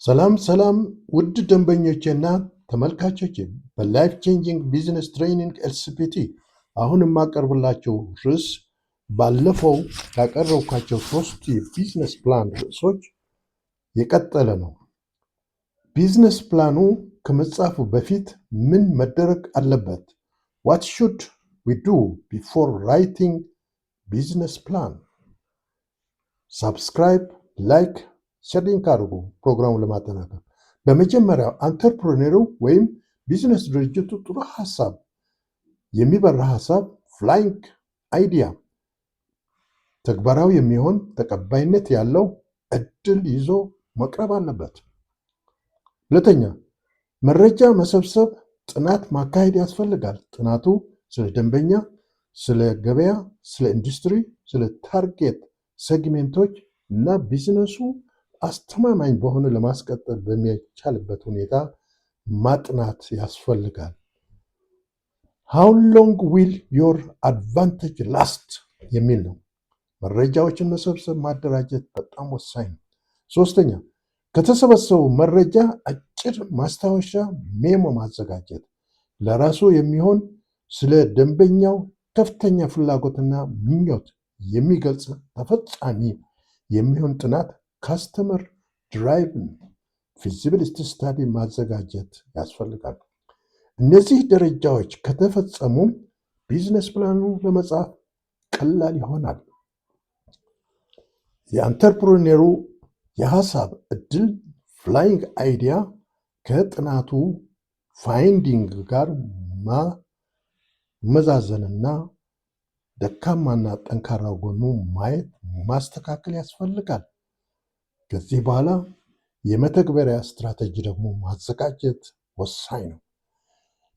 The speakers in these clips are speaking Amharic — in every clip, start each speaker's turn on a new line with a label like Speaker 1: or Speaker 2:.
Speaker 1: ሰላም ሰላም ውድ ደንበኞቼና ተመልካቾቼ በላይፍ ቼንጂንግ ቢዝነስ ትሬኒንግ ኤልሲፒቲ አሁን የማቀርብላቸው ርዕስ ባለፈው ያቀረብኳቸው ሶስት የቢዝነስ ፕላን ርዕሶች የቀጠለ ነው። ቢዝነስ ፕላኑ ከመጻፉ በፊት ምን መደረግ አለበት? ዋት ሹድ ዊ ዱ ቢፎር ራይቲንግ ቢዝነስ ፕላን? ሳብስክራይብ፣ ላይክ፣ ሸሪንግ አድርጉ ፕሮግራሙን ለማጠናከር። በመጀመሪያው አንተርፕረነሩ ወይም ቢዝነስ ድርጅቱ ጥሩ ሀሳብ የሚበራ ሀሳብ ፍላይንግ አይዲያ ተግባራዊ የሚሆን ተቀባይነት ያለው እድል ይዞ መቅረብ አለበት። ሁለተኛ፣ መረጃ መሰብሰብ፣ ጥናት ማካሄድ ያስፈልጋል። ጥናቱ ስለ ደንበኛ፣ ስለ ገበያ፣ ስለ ኢንዱስትሪ፣ ስለ ታርጌት ሴግሜንቶች እና ቢዝነሱ አስተማማኝ በሆነ ለማስቀጠል በሚቻልበት ሁኔታ ማጥናት ያስፈልጋል። ሃው ሎንግ ዊል ዮር አድቫንቴጅ ላስት የሚል ነው። መረጃዎችን መሰብሰብ ማደራጀት በጣም ወሳኝ ነው። ሶስተኛ፣ ከተሰበሰቡ መረጃ አጭር ማስታወሻ ሜሞ ማዘጋጀት፣ ለራሱ የሚሆን ስለ ደንበኛው ከፍተኛ ፍላጎትና ምኞት የሚገልጽ ተፈጻሚ የሚሆን ጥናት ካስተመር ድራይቭን ፊዚቢሊቲ ስታዲ ማዘጋጀት ያስፈልጋል። እነዚህ ደረጃዎች ከተፈጸሙ ቢዝነስ ፕላኑ ለመጻፍ ቀላል ይሆናል። የአንተርፕረነሩ የሀሳብ እድል ፍላይንግ አይዲያ ከጥናቱ ፋይንዲንግ ጋር ማመዛዘንና ደካማና ጠንካራ ጎኑ ማየት ማስተካከል ያስፈልጋል። ከዚህ በኋላ የመተግበሪያ ስትራቴጂ ደግሞ ማዘጋጀት ወሳኝ ነው።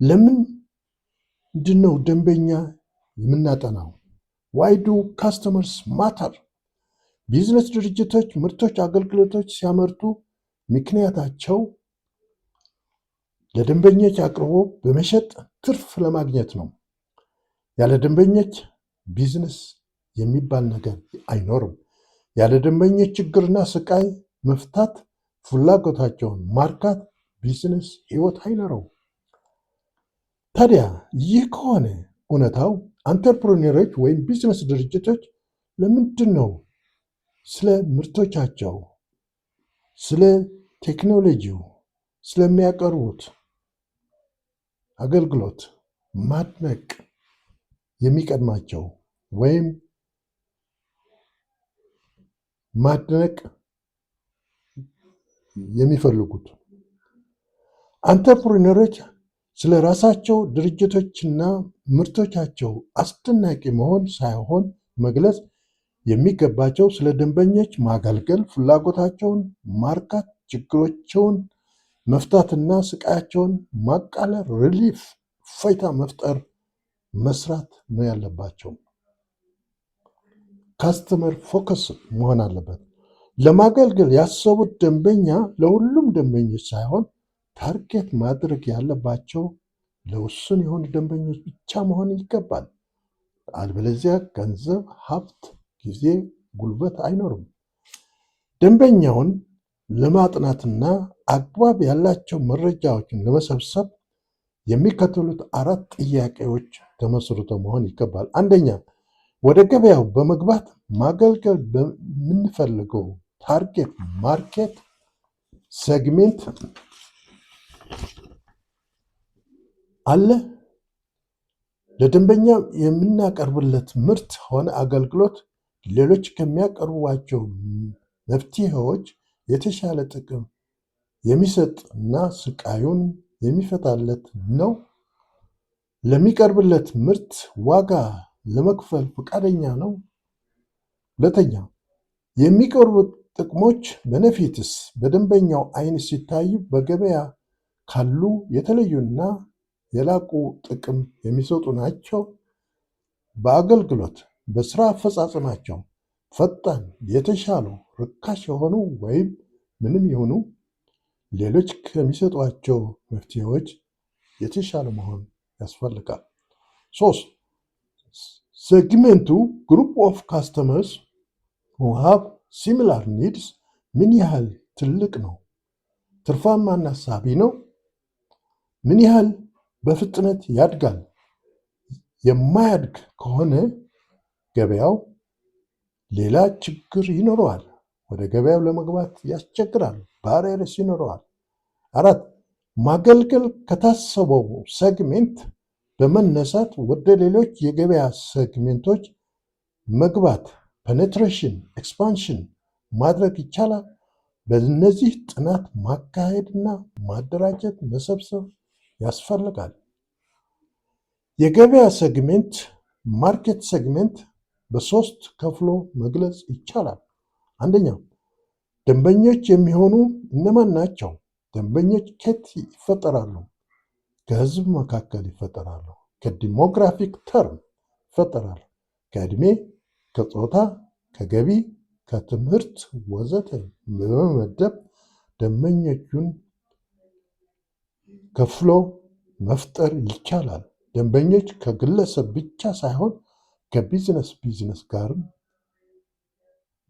Speaker 1: ለምንድን ነው ደንበኛ የምናጠናው? ዋይ ዱ ካስተመርስ ማተር? ቢዝነስ ድርጅቶች ምርቶች፣ አገልግሎቶች ሲያመርቱ ምክንያታቸው ለደንበኞች አቅርቦ በመሸጥ ትርፍ ለማግኘት ነው። ያለ ደንበኞች ቢዝነስ የሚባል ነገር አይኖርም። ያለ ደንበኞች ችግርና ስቃይ መፍታት፣ ፍላጎታቸውን ማርካት ቢዝነስ ህይወት አይኖረው። ታዲያ ይህ ከሆነ እውነታው አንተርፕረነሮች ወይም ቢዝነስ ድርጅቶች ለምንድን ነው ስለ ምርቶቻቸው፣ ስለ ቴክኖሎጂው፣ ስለሚያቀርቡት አገልግሎት ማድነቅ የሚቀድማቸው ወይም ማድነቅ የሚፈልጉት? አንተርፕረነሮች ስለ ራሳቸው ድርጅቶችና ምርቶቻቸው አስደናቂ መሆን ሳይሆን መግለጽ የሚገባቸው ስለ ደንበኞች ማገልገል፣ ፍላጎታቸውን ማርካት፣ ችግሮቻቸውን መፍታትና ስቃያቸውን ማቃለል፣ ሪሊፍ እፎይታ መፍጠር መስራት ነው ያለባቸው። ካስተመር ፎከስ መሆን አለበት። ለማገልገል ያሰቡት ደንበኛ ለሁሉም ደንበኞች ሳይሆን ታርጌት ማድረግ ያለባቸው ለውሱን የሆኑ ደንበኞች ብቻ መሆን ይገባል። አልበለዚያ ገንዘብ፣ ሀብት፣ ጊዜ፣ ጉልበት አይኖርም። ደንበኛውን ለማጥናትና አግባብ ያላቸው መረጃዎችን ለመሰብሰብ የሚከተሉት 4 ጥያቄዎች ተመስርቶ መሆን ይገባል። አንደኛ፣ ወደ ገበያው በመግባት ማገልገል በምንፈልገው ታርጌት ማርኬት ሴግሜንት አለ? ለደንበኛ የምናቀርብለት ምርት ሆነ አገልግሎት ሌሎች ከሚያቀርቧቸው መፍትሄዎች የተሻለ ጥቅም የሚሰጥ እና ስቃዩን የሚፈታለት ነው? ለሚቀርብለት ምርት ዋጋ ለመክፈል ፈቃደኛ ነው? ሁለተኛ፣ የሚቀርቡት ጥቅሞች ቤኔፊትስ በደንበኛው አይን ሲታዩ በገበያ ካሉ የተለዩና የላቁ ጥቅም የሚሰጡ ናቸው? በአገልግሎት በስራ አፈጻጸማቸው ፈጣን፣ የተሻሉ፣ ርካሽ የሆኑ ወይም ምንም ይሁኑ ሌሎች ከሚሰጧቸው መፍትሄዎች የተሻለ መሆን ያስፈልጋል። 3 ሴግሜንቱ ግሩፕ ኦፍ ካስተመርስ who have similar needs ምን ያህል ትልቅ ነው? ትርፋማና ሳቢ ነው? ምን ያህል በፍጥነት ያድጋል? የማያድግ ከሆነ ገበያው ሌላ ችግር ይኖረዋል። ወደ ገበያው ለመግባት ያስቸግራል። ባሪየርስ ይኖረዋል። 4 ማገልገል ከታሰበው ሴግሜንት በመነሳት ወደ ሌሎች የገበያ ሴግሜንቶች መግባት ፔኔትሬሽን ኤክስፓንሽን ማድረግ ይቻላል። በእነዚህ ጥናት ማካሄድና ማደራጀት መሰብሰብ ያስፈልጋል። የገበያ ሴግሜንት ማርኬት ሴግሜንት በ3 ከፍሎ መግለጽ ይቻላል። አንደኛው ደንበኞች የሚሆኑ እነማን ናቸው? ደንበኞች ከየት ይፈጠራሉ? ከህዝብ መካከል ይፈጠራሉ። ከዲሞግራፊክ ተርም ይፈጠራሉ። ከዕድሜ፣ ከጾታ፣ ከገቢ፣ ከትምህርት ወዘተ በመመደብ ደንበኞቹን ከፍሎ መፍጠር ይቻላል። ደንበኞች ከግለሰብ ብቻ ሳይሆን ከቢዝነስ ጋርም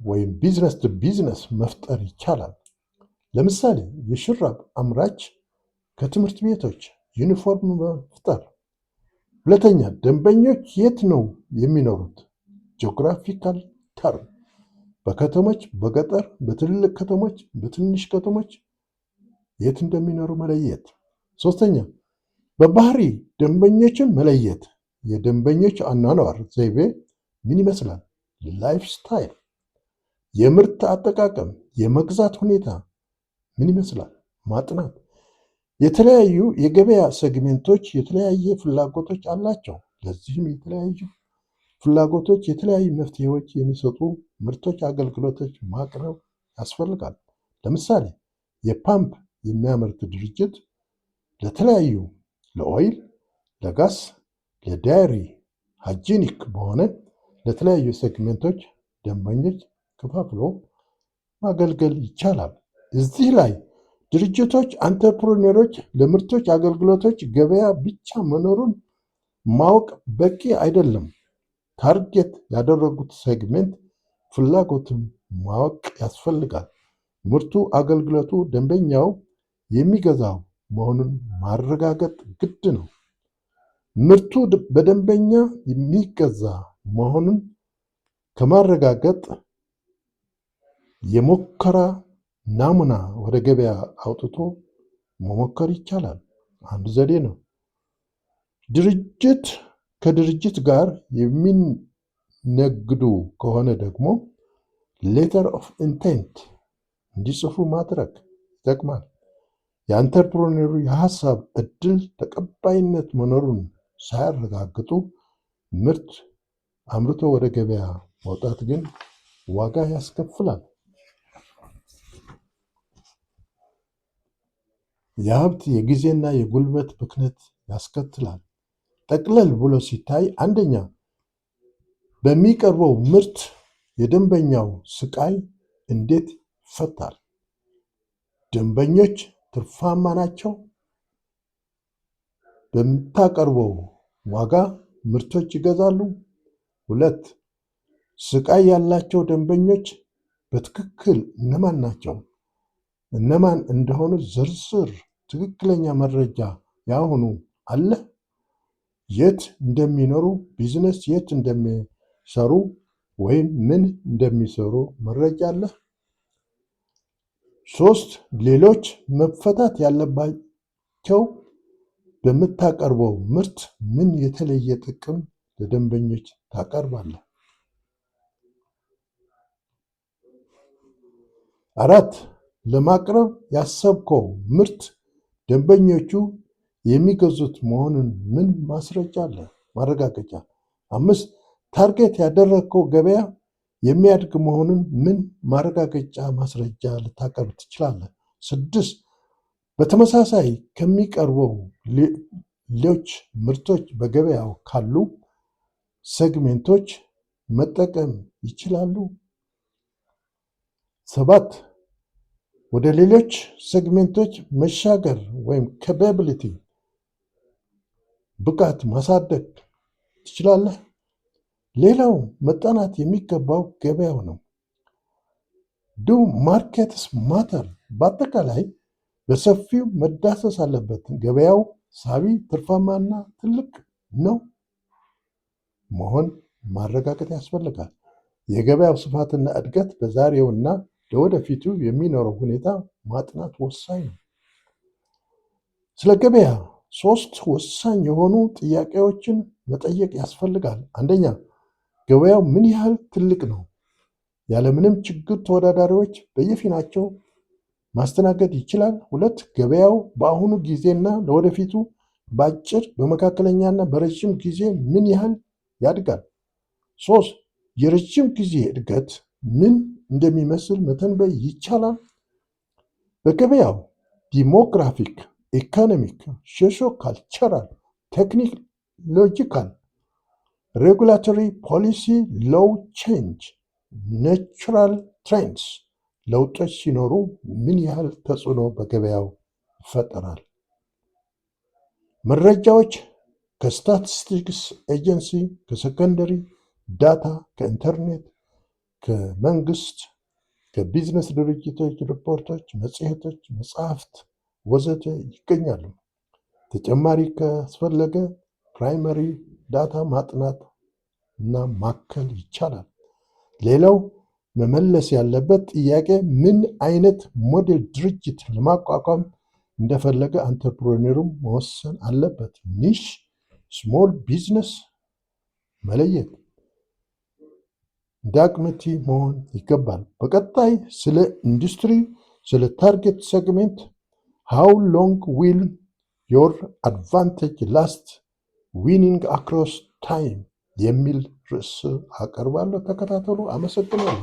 Speaker 1: ወይም ቢዝነስ ቱ ቢዝነስ መፍጠር ይቻላል። ለምሳሌ የሹራብ አምራች ከትምህርት ቤቶች ዩኒፎርም መፍጠር። ሁለተኛ ደንበኞች የት ነው የሚኖሩት? ጂኦግራፊካል ተርም በከተሞች፣ በገጠር፣ በትልልቅ ከተሞች፣ በትንሽ ከተሞች የት እንደሚኖሩ መለየት። ሶስተኛ በባህሪ ደንበኞችን መለየት። የደንበኞች አኗኗር ዘይቤ ምን ይመስላል? ላይፍ ስታይል። የምርት አጠቃቀም፣ የመግዛት ሁኔታ ምን ይመስላል? ማጥናት። የተለያዩ የገበያ ሴግሜንቶች የተለያየ ፍላጎቶች አላቸው። ለዚህም የተለያዩ ፍላጎቶች የተለያዩ መፍትሄዎች የሚሰጡ ምርቶች፣ አገልግሎቶች ማቅረብ ያስፈልጋል። ለምሳሌ የፓምፕ የሚያመርት ድርጅት ለተለያዩ ለኦይል፣ ለጋስ፣ ለዳይሪ ሃይጂኒክ በሆነ ለተለያዩ ሴግሜንቶች ደንበኞች ከፋፍሎ ማገልገል ይቻላል። እዚህ ላይ ድርጅቶች አንተርፕረነሮች ለምርቶች አገልግሎቶች ገበያ ብቻ መኖሩን ማወቅ በቂ አይደለም። ታርጌት ያደረጉት ሴግሜንት ፍላጎትም ማወቅ ያስፈልጋል። ምርቱ አገልግሎቱ ደንበኛው የሚገዛው መሆኑን ማረጋገጥ ግድ ነው። ምርቱ በደንበኛ የሚገዛ መሆኑን ከማረጋገጥ የሙከራ ናሙና ወደ ገበያ አውጥቶ መሞከር ይቻላል። አንዱ ዘዴ ነው። ድርጅት ከድርጅት ጋር የሚነግዱ ከሆነ ደግሞ ሌተር ኦፍ ኢንቴንት እንዲጽፉ ማድረግ ይጠቅማል። የአንተርፕረነሩ የሀሳብ እድል ተቀባይነት መኖሩን ሳያረጋግጡ ምርት አምርቶ ወደ ገበያ መውጣት ግን ዋጋ ያስከፍላል። የሀብት የጊዜና የጉልበት ብክነት ያስከትላል። ጠቅለል ብሎ ሲታይ አንደኛ በሚቀርበው ምርት የደንበኛው ስቃይ እንዴት ይፈታል? ደንበኞች ትርፋማ ናቸው? በምታቀርበው ዋጋ ምርቶች ይገዛሉ? 2 ስቃይ ያላቸው ደንበኞች በትክክል እነማን ናቸው? እነማን እንደሆኑ ዝርዝር ትክክለኛ መረጃ ያሁኑ አለ? የት እንደሚኖሩ፣ ቢዝነስ የት እንደሚሰሩ ወይም ምን እንደሚሰሩ መረጃ አለ? 3 ሌሎች መፈታት ያለባቸው በምታቀርበው ምርት ምን የተለየ ጥቅም ለደንበኞች ታቀርባለህ? 4 ለማቅረብ ያሰብከው ምርት ደንበኞቹ የሚገዙት መሆኑን ምን ማስረጃ አለ? ማረጋገጫ። 5 ታርጌት ያደረግከው ገበያ የሚያድግ መሆኑን ምን ማረጋገጫ ማስረጃ ልታቀርብ ትችላለህ? 6 በተመሳሳይ ከሚቀርበው ሌሎች ምርቶች በገበያው ካሉ ሴግሜንቶች መጠቀም ይችላሉ? 7 ወደ ሌሎች ሴግሜንቶች መሻገር ወይም ካፓቢሊቲ ብቃት ማሳደግ ትችላለህ? ሌላው መጠናት የሚገባው ገበያው ነው። ዱ ማርኬትስ ማተር? በአጠቃላይ በሰፊው መዳሰስ አለበት። ገበያው ሳቢ፣ ትርፋማና ትልቅ ነው መሆን ማረጋገጥ ያስፈልጋል። የገበያው ስፋትና እድገት በዛሬውና ለወደፊቱ የሚኖረው ሁኔታ ማጥናት ወሳኝ ነው። ስለ ገበያ 3 ወሳኝ የሆኑ ጥያቄዎችን መጠየቅ ያስፈልጋል። አንደኛ፣ ገበያው ምን ያህል ትልቅ ነው? ያለምንም ችግር ተወዳዳሪዎች በየፊናቸው ማስተናገድ ይችላል? 2 ገበያው በአሁኑ ጊዜና ለወደፊቱ በአጭር በመካከለኛና በረዥም ጊዜ ምን ያህል ያድጋል? 3 የረዥም ጊዜ እድገት ምን እንደሚመስል መተንበይ ይቻላል? በገበያው ዲሞግራፊክ፣ ኢኮኖሚክ፣ ሶሾ ካልቸራል፣ ቴክኖሎጂካል፣ ሬጉላቶሪ ፖሊሲ፣ ሎው ቼንጅ፣ ናቹራል ትሬንድስ ለውጦች ሲኖሩ ምን ያህል ተጽዕኖ በገበያው ይፈጠራል? መረጃዎች ከስታቲስቲክስ ኤጀንሲ፣ ከሰከንደሪ ዳታ፣ ከኢንተርኔት፣ ከመንግስት፣ ከቢዝነስ ድርጅቶች ሪፖርቶች፣ መጽሔቶች፣ መጽሐፍት ወዘተ ይገኛሉ። ተጨማሪ ካስፈለገ ፕራይመሪ ዳታ ማጥናት እና ማከል ይቻላል። ሌላው መመለስ ያለበት ጥያቄ ምን አይነት ሞዴል ድርጅት ለማቋቋም እንደፈለገ አንተርፕረነሩም መወሰን አለበት። ኒሽ ስሞል ቢዝነስ መለየት ዳግመቲ መሆን ይገባል። በቀጣይ ስለ ኢንዱስትሪ፣ ስለ ታርጌት ሴግሜንት፣ ሃው ሎንግ ዊል ዮር አድቫንቴጅ ላስት ዊኒንግ አክሮስ ታይም የሚል ርዕስ አቀርባለሁ። ተከታተሉ። አመሰግናለሁ።